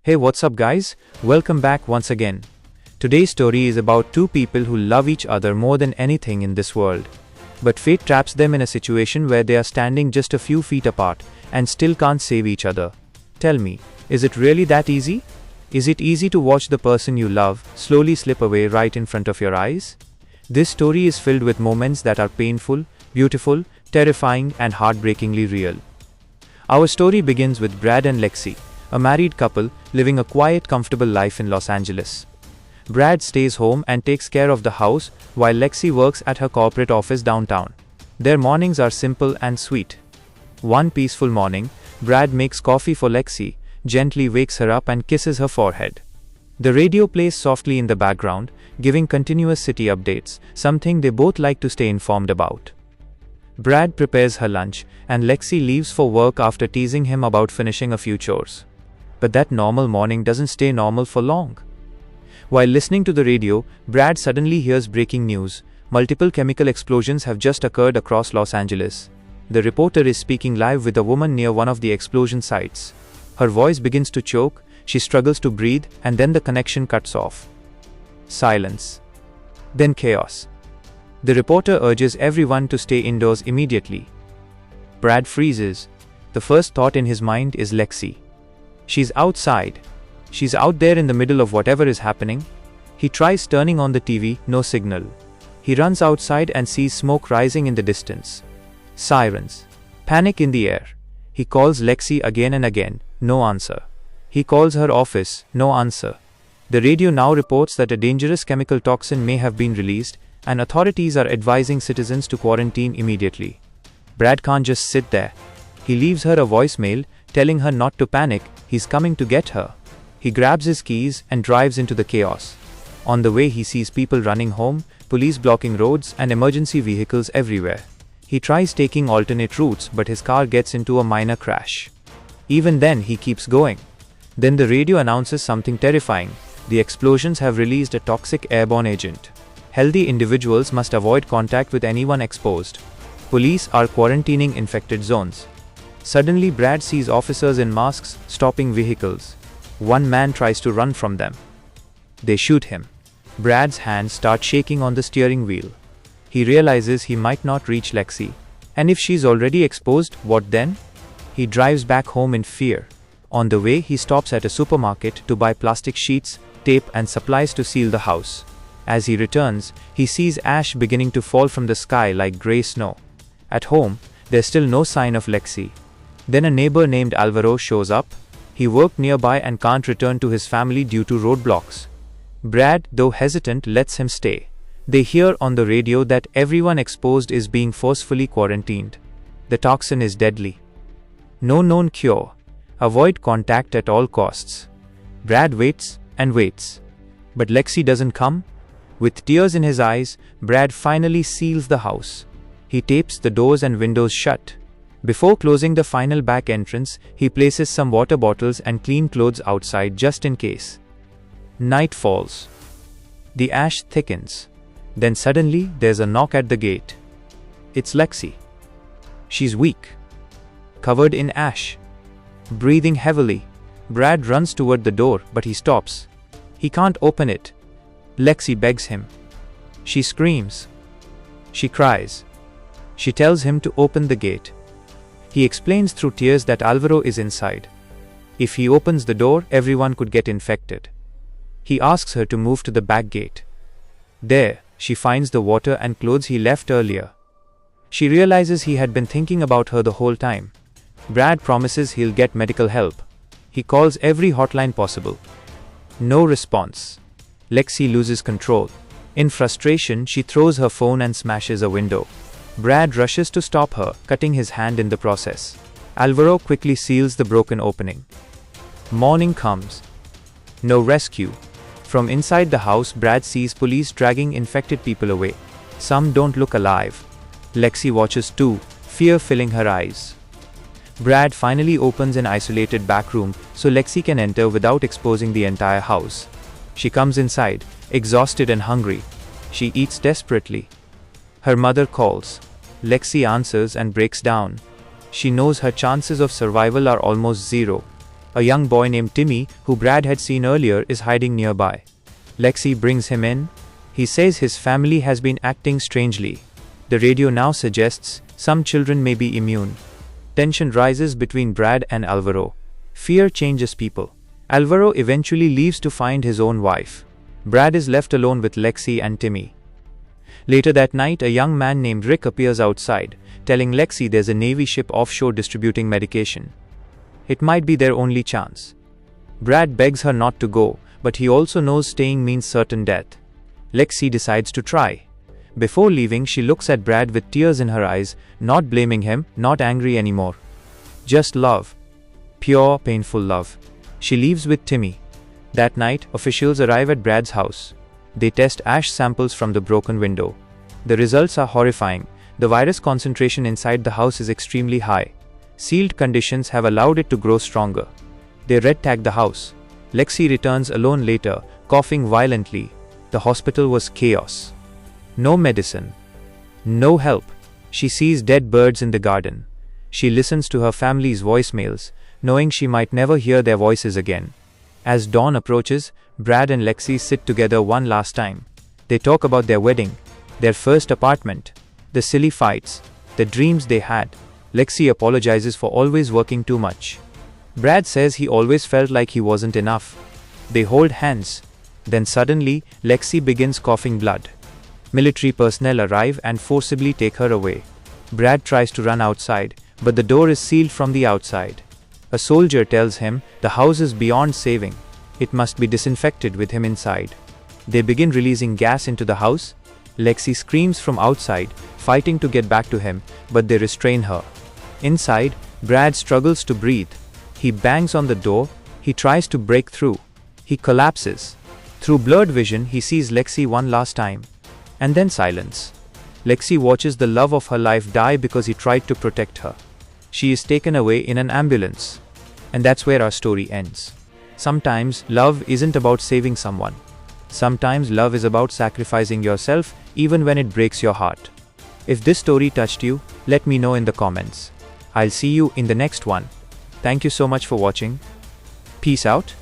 Hey, what's up guys? Welcome back once again. Today's story is about two people who love each other more than anything in this world. But fate traps them in a situation where they are standing just a few feet apart and still can't save each other. Tell me, is it really that easy? Is it easy to watch the person you love slowly slip away right in front of your eyes? This story is filled with moments that are painful, beautiful, terrifying, and heartbreakingly real. Our story begins with Brad and Lexi, a married couple living a quiet, comfortable life in Los Angeles. Brad stays home and takes care of the house while Lexi works at her corporate office downtown. Their mornings are simple and sweet. One peaceful morning, Brad makes coffee for Lexi, gently wakes her up and kisses her forehead. The radio plays softly in the background, giving continuous city updates, something they both like to stay informed about. Brad prepares her lunch, and Lexi leaves for work after teasing him about finishing a few chores. But that normal morning doesn't stay normal for long. While listening to the radio, Brad suddenly hears breaking news. Multiple chemical explosions have just occurred across Los Angeles. The reporter is speaking live with a woman near one of the explosion sites. Her voice begins to choke, she struggles to breathe, and then the connection cuts off. Silence. Then chaos. The reporter urges everyone to stay indoors immediately. Brad freezes. The first thought in his mind is Lexi. She's outside. She's out there in the middle of whatever is happening. He tries turning on the TV, no signal. He runs outside and sees smoke rising in the distance. Sirens. Panic in the air. He calls Lexi again and again, no answer. He calls her office, no answer. The radio now reports that a dangerous chemical toxin may have been released, and authorities are advising citizens to quarantine immediately. Brad can't just sit there. He leaves her a voicemail, telling her not to panic, he's coming to get her. He grabs his keys and drives into the chaos. On the way he sees people running home, police blocking roads, and emergency vehicles everywhere. He tries taking alternate routes, but his car gets into a minor crash. Even then he keeps going. Then the radio announces something terrifying. The explosions have released a toxic airborne agent. Healthy individuals must avoid contact with anyone exposed. Police are quarantining infected zones. Suddenly Brad sees officers in masks stopping vehicles. One man tries to run from them. They shoot him. Brad's hands start shaking on the steering wheel. He realizes he might not reach Lexi. And if she's already exposed, what then? He drives back home in fear. On the way, he stops at a supermarket to buy plastic sheets, tape, and supplies to seal the house. As he returns, he sees ash beginning to fall from the sky like grey snow. At home, there's still no sign of Lexi. Then a neighbor named Alvaro shows up. He worked nearby and can't return to his family due to roadblocks. Brad, though hesitant, lets him stay. They hear on the radio that everyone exposed is being forcefully quarantined. The toxin is deadly. No known cure. Avoid contact at all costs. Brad waits and waits. But Lexi doesn't come. With tears in his eyes, Brad finally seals the house. He tapes the doors and windows shut. Before closing the final back entrance, he places some water bottles and clean clothes outside just in case. Night falls. The ash thickens. Then suddenly, there's a knock at the gate. It's Lexi. She's weak. Covered in ash. Breathing heavily. Brad runs toward the door, but he stops. He can't open it. Lexi begs him. She screams. She cries. She tells him to open the gate. He explains through tears that Alvaro is inside. If he opens the door, everyone could get infected. He asks her to move to the back gate. There, she finds the water and clothes he left earlier. She realizes he had been thinking about her the whole time. Brad promises he'll get medical help. He calls every hotline possible. No response. Lexi loses control. In frustration, she throws her phone and smashes a window. Brad rushes to stop her, cutting his hand in the process. Alvaro quickly seals the broken opening. Morning comes. No rescue. From inside the house, Brad sees police dragging infected people away. Some don't look alive. Lexi watches too, fear filling her eyes. Brad finally opens an isolated back room so Lexi can enter without exposing the entire house. She comes inside, exhausted and hungry. She eats desperately. Her mother calls. Lexi answers and breaks down. She knows her chances of survival are almost zero. A young boy named Timmy, who Brad had seen earlier, is hiding nearby. Lexi brings him in. He says his family has been acting strangely. The radio now suggests some children may be immune. Tension rises between Brad and Alvaro. Fear changes people. Alvaro eventually leaves to find his own wife. Brad is left alone with Lexi and Timmy. Later that night, a young man named Rick appears outside, telling Lexi there's a Navy ship offshore distributing medication. It might be their only chance. Brad begs her not to go, but he also knows staying means certain death. Lexi decides to try. Before leaving, she looks at Brad with tears in her eyes, not blaming him, not angry anymore. Just love. Pure, painful love. She leaves with Timmy. That night, officials arrive at Brad's house. They test ash samples from the broken window. The results are horrifying. The virus concentration inside the house is extremely high. Sealed conditions have allowed it to grow stronger. They red tag the house. Lexi returns alone later, coughing violently. The hospital was chaos. No medicine. No help. She sees dead birds in the garden. She listens to her family's voicemails, knowing she might never hear their voices again. As dawn approaches, Brad and Lexi sit together one last time. They talk about their wedding, their first apartment, the silly fights, the dreams they had. Lexi apologizes for always working too much. Brad says he always felt like he wasn't enough. They hold hands. Then suddenly, Lexi begins coughing blood. Military personnel arrive and forcibly take her away. Brad tries to run outside, but the door is sealed from the outside. A soldier tells him the house is beyond saving. It must be disinfected with him inside. They begin releasing gas into the house. Lexi screams from outside, fighting to get back to him, but they restrain her. Inside, Brad struggles to breathe. He bangs on the door. He tries to break through. He collapses. Through blurred vision, he sees Lexi one last time. And then silence. Lexi watches the love of her life die because he tried to protect her. She is taken away in an ambulance. And that's where our story ends. Sometimes, love isn't about saving someone. Sometimes, love is about sacrificing yourself even when it breaks your heart. If this story touched you, let me know in the comments. I'll see you in the next one. Thank you so much for watching. Peace out.